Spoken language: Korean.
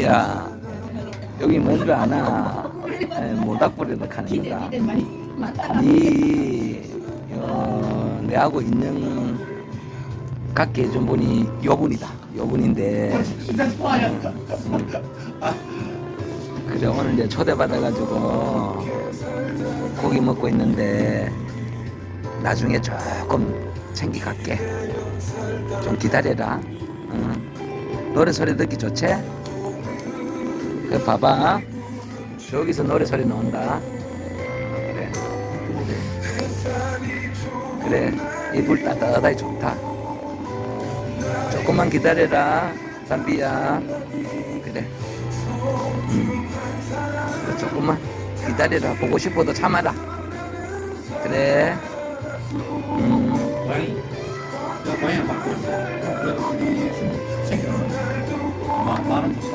담비야, 여기 뭔 줄 아나? 모닥불에다 가는 거다. 내하고 있는 같게 해준 분이 여분이다. 여분인데. 그래, 오늘 이제 초대받아가지고 고기 먹고 있는데 나중에 조금 챙겨갈게. 좀 기다려라. 노래 소리 듣기 좋지? 그 봐봐. 저기서 노래 소리 나온다. 그래. 이 불 따뜻하니 좋다. 조금만 기다려라. 담비야. 그래. 조금만 기다려라. 보고 싶어도 참아라. 그래. Banyak Pak. Banyak Pak.